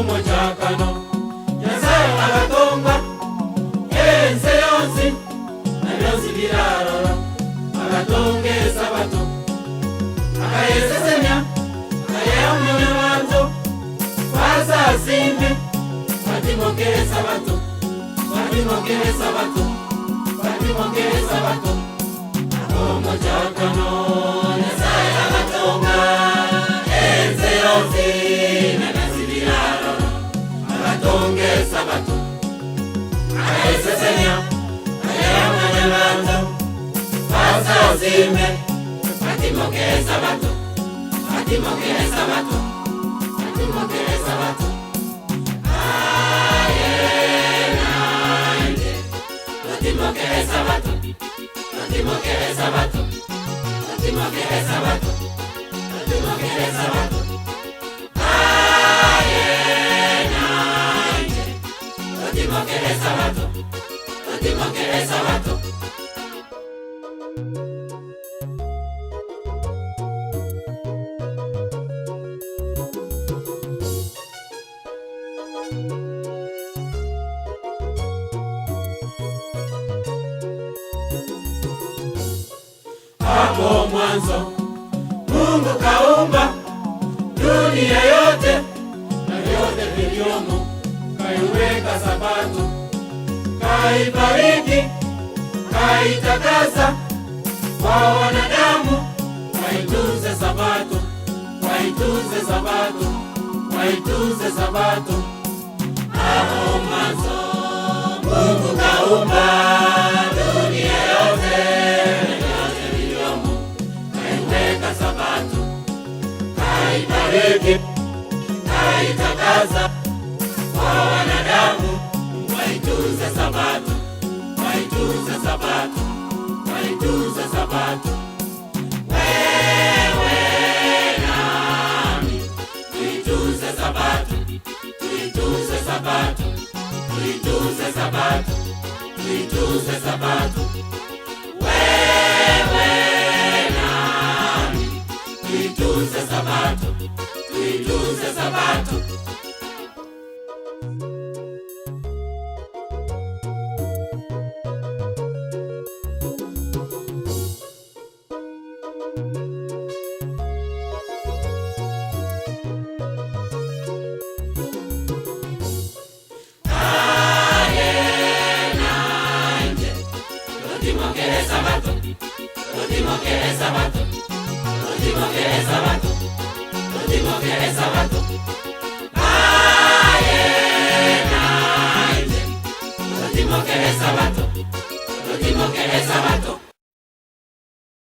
Mochakano Nyasaye agatonga ense yonsi nabyonsi birarora agatonga esabato akayesesenya akayamunya bantu basasimbe batimokere sabato batimokere sabato batimokere sabato Mochakano Nyasaye agatonga ense yonsi agatonga esabato akayesesenya akayamunya bantu basazime batimokere sabato batimokere sabato batimokere sabato ayenanje batimokere sabato batimokere sabato batimokere sabato batimokere sabato batimokere sabato batimokere sabato Hapo mwanzo Mungu kaumba dunia yote na vyote vilivyomo, kaiweka sabato, kaibariki, kaitakasa kwa wanadamu, waitunze sabato, waitunze sabato, waitunze sabato. Hapo mwanzo Mungu kaumba dunia yote na vyote vilivyomo, kaiweka sabato, kaibariki, kaitakasa kwa wanadamu, waitunze sabato, waitunze sabato, waitunze sabato. Wewe nami tuitunze sabato, tuitunze sabato, tuitunze sabato, tuitunze sabato. Wewe nami tuitunze sabato, tuitunze sabato. Batimokere sabato, batimokere sabato, batimokere sabato, batimokere sabato. Batimokere sabato, batimokere sabato.